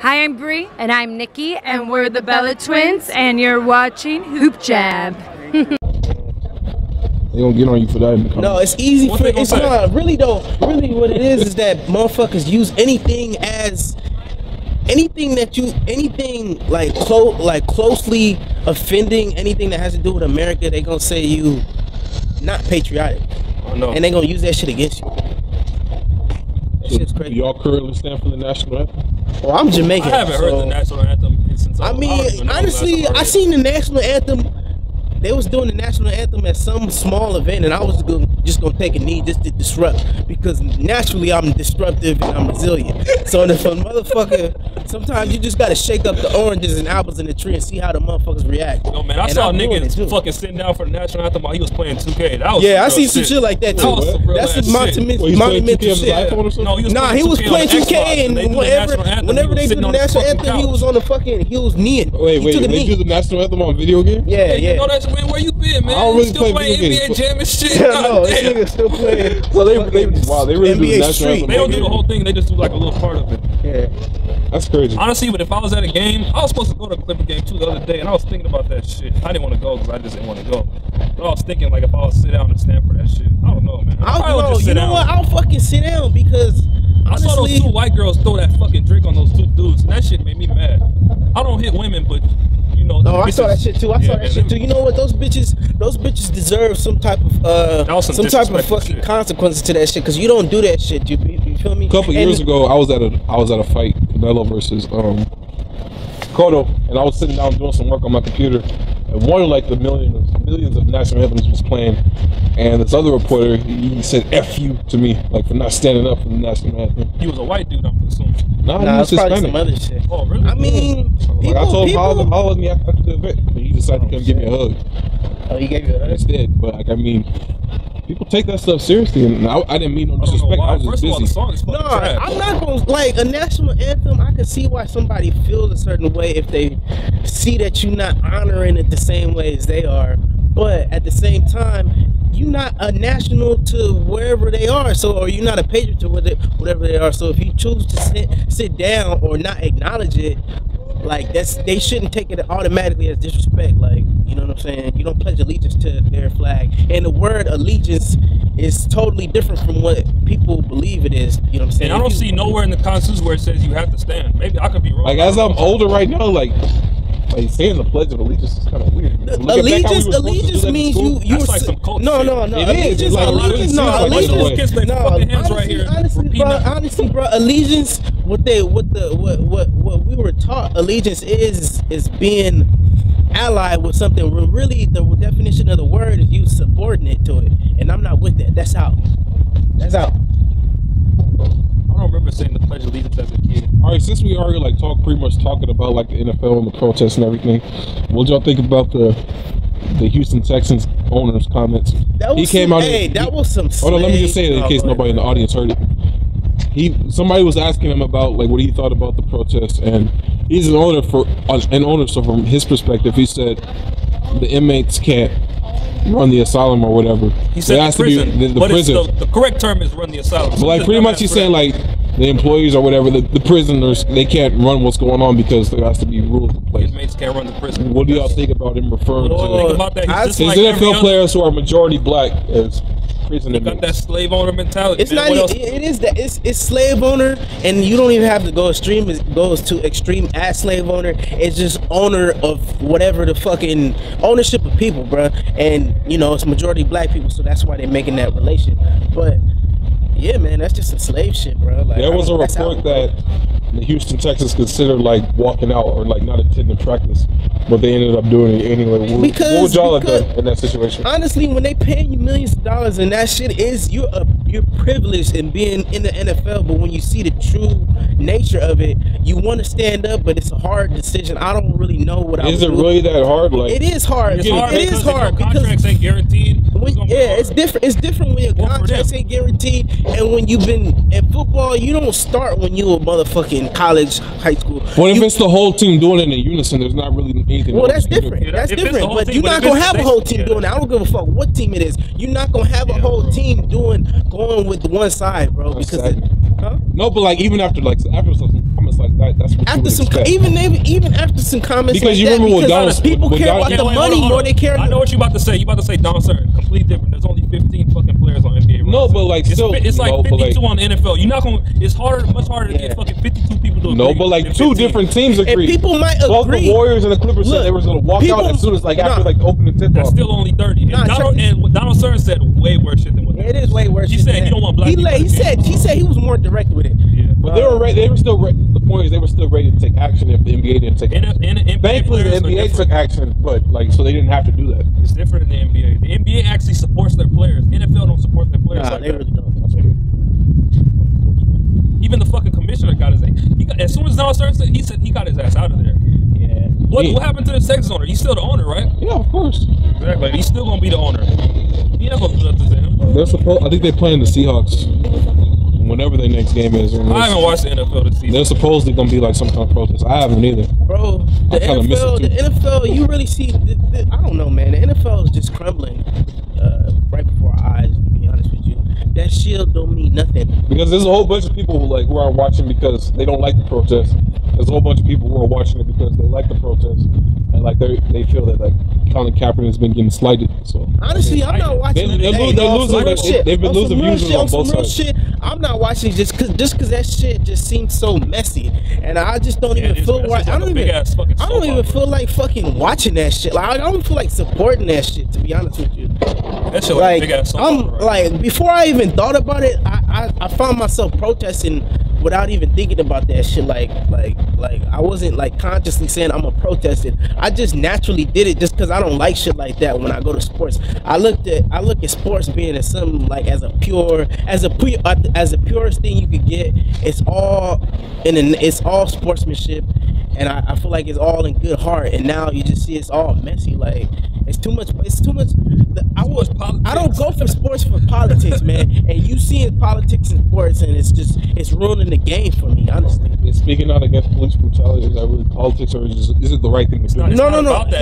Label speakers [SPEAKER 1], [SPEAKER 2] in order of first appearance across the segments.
[SPEAKER 1] Hi, I'm Bree. And I'm Nikki. And we're the Bella Twins. And you're watching HoopJab.
[SPEAKER 2] They gonna get on you for that in the comments.
[SPEAKER 3] No, it's easy for it's not really though. Really, what it is that motherfuckers use anything like closely offending anything that has to do with America. They gonna say you not patriotic, and they gonna use that shit against you. That shit's crazy.
[SPEAKER 2] Y'all currently stand for the national anthem?
[SPEAKER 3] Well, I'm Jamaican.
[SPEAKER 4] I haven't heard the national anthem since.
[SPEAKER 3] I mean, honestly, I seen the national anthem. They was doing the national anthem at some small event, and I was just gonna take a knee just to disrupt, because naturally I'm disruptive and I'm resilient. So if a motherfucker, sometimes you just gotta shake up the oranges and apples in the tree and see how the motherfuckers react.
[SPEAKER 4] No man, I saw niggas fucking sitting down for the national anthem while he was playing 2K. That was
[SPEAKER 3] I see some shit like that too. That's some monumental shit.
[SPEAKER 4] No,
[SPEAKER 3] he was playing 2K, and whenever they do the national anthem, he was on the fucking, he was kneeing.
[SPEAKER 2] Wait, they do the national anthem on video game?
[SPEAKER 3] Yeah.
[SPEAKER 4] You know that's where you been, man?
[SPEAKER 2] I don't really
[SPEAKER 4] still
[SPEAKER 2] play
[SPEAKER 4] playing
[SPEAKER 2] video
[SPEAKER 4] NBA Jam and shit.
[SPEAKER 3] No, this nigga still playing.
[SPEAKER 2] So they really do the national anthem.
[SPEAKER 4] They don't do the whole thing. They just do like a little part of it.
[SPEAKER 3] Yeah,
[SPEAKER 2] that's crazy.
[SPEAKER 4] Honestly, but if I was at a game, I was supposed to go to a Clipper game too the other day, and I was thinking about that shit. I didn't want to go because I just didn't want to go. But I was thinking like if I was sit down and stand for that shit. I don't know, man.
[SPEAKER 3] You know what? I'll fucking sit down because
[SPEAKER 4] I saw those two white girls throw that fucking drink on those two dudes, and that shit made me mad. I don't hit women, but you know.
[SPEAKER 3] No, I saw that shit too. I saw that shit too. You know what? Those bitches deserve some type of fucking consequences to that shit, because you don't do that shit. You feel me?
[SPEAKER 2] A couple years ago, I was at a fight, Canelo versus Cotto, and I was sitting down doing some work on my computer, and one of like the millions of national anthems was playing, and this other reporter, he said "F you" to me, like for not standing up for the national anthem.
[SPEAKER 4] He was a white dude, I'm assuming.
[SPEAKER 3] Nah, he was probably some other shit.
[SPEAKER 4] Oh, really?
[SPEAKER 3] I mean,
[SPEAKER 2] I told him how was me after the event, and he decided to come give me a hug.
[SPEAKER 3] Oh, he gave you a hug?
[SPEAKER 2] Instead, but like, I mean, people take that stuff seriously, and I didn't mean no disrespect. I was just busy.
[SPEAKER 4] First of all, the song is fucking trash.
[SPEAKER 3] I'm not gonna, like, a national anthem, I can see why somebody feels a certain way if they see that you're not honoring it the same way as they are. But at the same time, you're not a national to wherever they are, or you're not a patriot to whatever they are. So if you choose to sit down or not acknowledge it, like, they shouldn't take it automatically as disrespect. Like, you know what I'm saying? You don't pledge allegiance to their flag, and the word allegiance is totally different from what people believe it is. You know what I'm saying?
[SPEAKER 4] And I don't see nowhere in the Constitution where it says you have to stand. Maybe I could be wrong.
[SPEAKER 2] Like, as I'm older right now, like saying the Pledge of Allegiance is kind of weird.
[SPEAKER 3] Allegiance means you.
[SPEAKER 4] That's like some culture.
[SPEAKER 3] No.
[SPEAKER 2] Allegiance,
[SPEAKER 3] honestly, bro. Allegiance. What we were taught, allegiance is being allied with something. Really, the definition of the word is you subordinate to it, and I'm not with that. That's out. That's out.
[SPEAKER 4] I don't remember saying the Pledge of Allegiance as a kid.
[SPEAKER 2] All right, since we already pretty much talking about like the NFL and the protests and everything, what y'all think about the Houston Texans owner's comments?
[SPEAKER 3] He came out. Hey, that was some.
[SPEAKER 2] Hold on, let me just say it in case nobody in the audience heard it. Somebody was asking him about like what he thought about the protests, and he's an owner, so from his perspective, he said the inmates can't run the asylum or whatever.
[SPEAKER 4] He said the prison, the correct term is run the asylum.
[SPEAKER 2] But like pretty much he's saying like the employees or whatever, the prisoners, they can't run what's going on because there has to be rules in place.
[SPEAKER 4] Inmates can't run the prison.
[SPEAKER 2] What do y'all think about him referring to
[SPEAKER 4] his
[SPEAKER 2] NFL players who are majority black as prison inmates?
[SPEAKER 4] Got that slave owner mentality.
[SPEAKER 3] It's not. It is that. It's slave owner, and you don't even have to go extreme. It goes to extreme as slave owner. It's just owner of whatever the fucking ownership of people, bro. And you know it's majority black people, so that's why they're making that relation. But yeah, man, that's just some slave shit, bro. Like,
[SPEAKER 2] there was a report that the Houston Texans considered like walking out or like not attending practice, but they ended up doing it anyway. What would y'all have done in that situation?
[SPEAKER 3] Honestly, when they paying you millions of dollars and that shit is you're privileged in being in the NFL, but when you see the true nature of it, you want to stand up, but it's a hard decision. I don't really know what I would do.
[SPEAKER 2] Is it really that hard? Like,
[SPEAKER 3] it is hard. It is hard because
[SPEAKER 4] contracts ain't guaranteed.
[SPEAKER 3] It's different. It's different when your contracts ain't guaranteed, and when you've been in football, you don't start when you a motherfucking college, high school.
[SPEAKER 2] What if it's the whole team doing it in unison? There's not really anything.
[SPEAKER 3] Well, that's different. Yeah, that's different. But you're not gonna have a whole team doing it. I don't give a fuck what team it is. You're not gonna have a whole team going with one side, bro. Because
[SPEAKER 2] no, but like even after some comments like That's what
[SPEAKER 3] After
[SPEAKER 2] you
[SPEAKER 3] some,
[SPEAKER 2] expect.
[SPEAKER 3] even after some comments,
[SPEAKER 2] Because
[SPEAKER 3] like
[SPEAKER 2] you
[SPEAKER 3] that,
[SPEAKER 2] remember what
[SPEAKER 3] because
[SPEAKER 2] Donald-
[SPEAKER 3] people
[SPEAKER 2] what
[SPEAKER 3] care
[SPEAKER 2] Donald-
[SPEAKER 3] about the
[SPEAKER 4] Wait,
[SPEAKER 3] money
[SPEAKER 4] hold on.
[SPEAKER 3] more. They care.
[SPEAKER 4] I know what you about to say. You about to say Donald Certain, completely different. There's only 15 fucking players on NBA.
[SPEAKER 2] No, but like still,
[SPEAKER 4] it's like
[SPEAKER 2] no, but
[SPEAKER 4] 52
[SPEAKER 2] like,
[SPEAKER 4] on the NFL. You're not gonna. It's much harder to
[SPEAKER 3] Yeah.
[SPEAKER 4] get fucking 52 people to agree.
[SPEAKER 2] no, but like
[SPEAKER 4] than
[SPEAKER 2] 2
[SPEAKER 4] 15.
[SPEAKER 2] different teams
[SPEAKER 3] And
[SPEAKER 2] agree.
[SPEAKER 3] people might
[SPEAKER 2] Both
[SPEAKER 3] agree.
[SPEAKER 2] the Warriors and the Clippers said
[SPEAKER 3] Look,
[SPEAKER 2] they were going to walk
[SPEAKER 3] people-
[SPEAKER 2] out as soon as like after
[SPEAKER 3] nah.
[SPEAKER 2] like the opening tip
[SPEAKER 4] That's
[SPEAKER 2] off.
[SPEAKER 4] still only 30.
[SPEAKER 3] Nah,
[SPEAKER 4] And what Donald Certain said way worse shit than what.
[SPEAKER 3] It is way worse.
[SPEAKER 4] He
[SPEAKER 3] than
[SPEAKER 4] said
[SPEAKER 3] that.
[SPEAKER 4] he don't want black people.
[SPEAKER 3] He said he was more direct with it.
[SPEAKER 4] Yeah.
[SPEAKER 2] But they were ready. They were still ready. The point is they were still ready to take action if the NBA didn't take action. Thankfully, the NBA took action, but like so they didn't have to do that.
[SPEAKER 4] It's different in the NBA. The NBA actually supports their players. NFL don't support their players
[SPEAKER 3] Nah,
[SPEAKER 4] like
[SPEAKER 3] they
[SPEAKER 4] that.
[SPEAKER 3] really don't.
[SPEAKER 2] That's true.
[SPEAKER 4] Even the fucking commissioner got his. As soon as Donald Certain said he got his ass out of there.
[SPEAKER 3] Yeah.
[SPEAKER 4] What happened to the Texans owner? He's still the owner, right?
[SPEAKER 2] Yeah, of course.
[SPEAKER 4] Exactly. He's still gonna be the owner. He not gonna do nothing to him.
[SPEAKER 2] They're supposed. I think they're playing the Seahawks whenever their next game is. And
[SPEAKER 4] I haven't watched the NFL this season.
[SPEAKER 2] they're supposedly gonna be like some kind of protest. I haven't either.
[SPEAKER 3] Bro, the
[SPEAKER 2] I kinda miss it, too.
[SPEAKER 3] NFL, you really see, I don't know, man. The NFL is just crumbling right before our eyes, to be honest with you. That shield don't mean nothing.
[SPEAKER 2] Because there's a whole bunch of people who aren't watching because they don't like the protest. There's a whole bunch of people who are watching it because they like the protest and like they feel that like Colin Kaepernick has been getting slighted. So
[SPEAKER 3] Honestly, I'm not watching it.
[SPEAKER 2] they've been losing users on both sides.
[SPEAKER 3] Shit. I'm not watching it just cause that shit just seems so messy, and I just don't even feel right. I don't even feel like fucking watching that shit. Like I don't feel like supporting that shit, to be honest with you.
[SPEAKER 4] That shit
[SPEAKER 3] Like
[SPEAKER 4] big ass
[SPEAKER 3] I'm like before I even thought about it, I found myself protesting without even thinking about that shit. Like I wasn't like consciously saying I'm gonna protest it. I just naturally did it just because I don't like shit like that when I go to sports. I look at sports being as something like as the purest thing you could get. It's all sportsmanship, and I feel like it's all in good heart. And now you just see it's all messy. Like it's too much. I don't go for sports for politics, man. And you seeing politics in sports, and it's ruining the game for me, honestly.
[SPEAKER 2] Is speaking out against police brutality, is that really politics, or is it the right thing to do?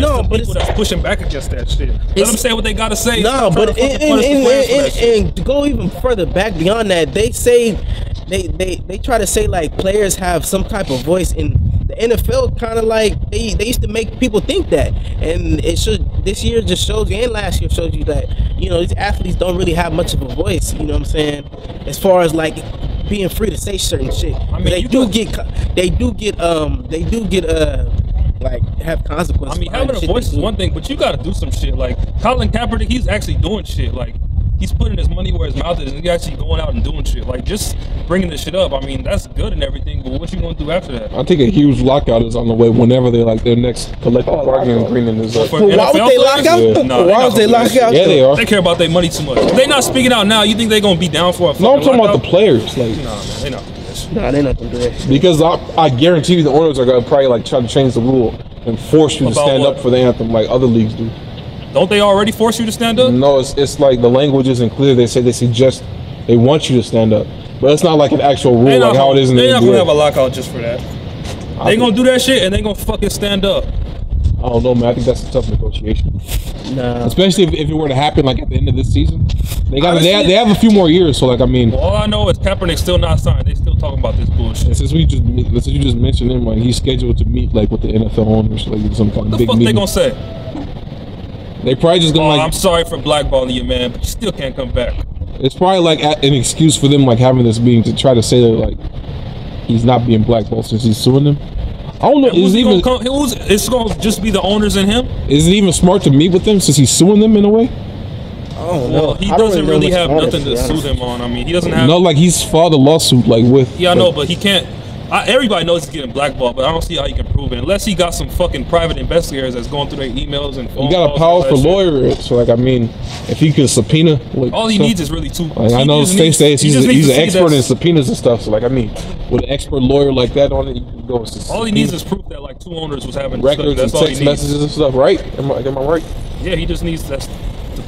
[SPEAKER 4] No, but it's that's pushing back against that shit. Let them say what they gotta say.
[SPEAKER 3] No, but and to go even further back beyond that, they say they try to say like players have some type of voice in the NFL. Kind of like they used to make people think that, and this year just shows you, and last year showed you that these athletes don't really have much of a voice. You know what I'm saying? As far as like being free to say certain shit. I mean, they do get like have consequences.
[SPEAKER 4] I mean, having a voice is one thing, but you gotta do some shit. Like Colin Kaepernick, he's actually doing shit. Like he's putting his money where his mouth is, and he's actually going out and doing shit. Like just bringing this shit up. I mean, that's good and everything, but what you gonna do after that?
[SPEAKER 2] I think a huge lockout is on the way whenever they like their next collective bargaining agreement is up.
[SPEAKER 3] Why would they lock out?
[SPEAKER 2] Yeah.
[SPEAKER 4] No,
[SPEAKER 3] Why would they lock out?
[SPEAKER 2] Yeah, they are.
[SPEAKER 4] They care about their money too much. If they not speaking out now, you think they gonna be down for a fucking
[SPEAKER 2] No, I'm talking about
[SPEAKER 4] lockout?
[SPEAKER 2] the players. Like,
[SPEAKER 4] Nah, man, they not doing that shit.
[SPEAKER 3] Nah, they're not gonna do that.
[SPEAKER 2] because I guarantee you the owners are gonna probably like try to change the rule and force you to
[SPEAKER 4] About
[SPEAKER 2] stand
[SPEAKER 4] what?
[SPEAKER 2] up for the anthem like other leagues do.
[SPEAKER 4] Don't they already force you to stand up?
[SPEAKER 2] No, it's like the language isn't clear. They suggest they want you to stand up, but it's not like an actual rule like how it is in the
[SPEAKER 4] They're not gonna have a
[SPEAKER 2] NBA.
[SPEAKER 4] lockout just for that. They gonna do that shit and they gonna fucking stand up.
[SPEAKER 2] I don't know, man. I think that's a tough negotiation,
[SPEAKER 3] Nah.
[SPEAKER 2] especially if it were to happen like at the end of this season. They have a few more years, so like I mean.
[SPEAKER 4] Well, all I know is Kaepernick's still not signed. They still talking about this bullshit.
[SPEAKER 2] And since you just mentioned him, like he's scheduled to meet like with the NFL owners, like some kind
[SPEAKER 4] What
[SPEAKER 2] of
[SPEAKER 4] the
[SPEAKER 2] big
[SPEAKER 4] fuck
[SPEAKER 2] meeting.
[SPEAKER 4] they gonna say?
[SPEAKER 2] They probably just gonna
[SPEAKER 4] I'm sorry for blackballing you, man, but you still can't come back.
[SPEAKER 2] It's probably like an excuse for them like having this meeting to try to say that like he's not being blackballed since he's suing them. I don't know.
[SPEAKER 4] It's gonna just be the owners and him?
[SPEAKER 2] Is it even smart to meet with them since he's suing them in a way?
[SPEAKER 4] Well, he doesn't really have nothing to sue them on. I mean, he doesn't have.
[SPEAKER 2] No, like he's filed a lawsuit like with.
[SPEAKER 4] Yeah, I know, but he can't. Everybody knows he's getting blackballed, but I don't see how he can prove it unless he got some fucking private investigators that's going through their emails and phone
[SPEAKER 2] You got a powerful lawyer, so like I mean, if he could subpoena, like,
[SPEAKER 4] all he needs is really two.
[SPEAKER 2] Like, I know Stace The Ace, he's an expert in subpoenas and stuff. So like I mean, with an expert lawyer like that on it, you can go.
[SPEAKER 4] All he needs is proof that like two owners was having
[SPEAKER 2] records and text messages and stuff, right? Am I right?
[SPEAKER 4] Yeah, he just needs the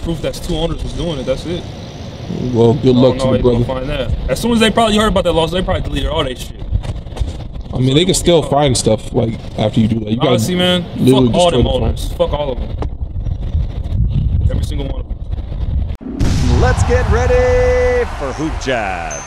[SPEAKER 4] proof that two owners was doing it. That's it.
[SPEAKER 2] Well, good luck to the brother.
[SPEAKER 4] Find that. As soon as they probably heard about that lawsuit, they probably deleted all that shit.
[SPEAKER 2] I mean, they can still find stuff like after you do that. You
[SPEAKER 4] honestly, man, fuck all them owners. Fuck all of them. Every single one of them.
[SPEAKER 5] Let's get ready for Hoop Jab.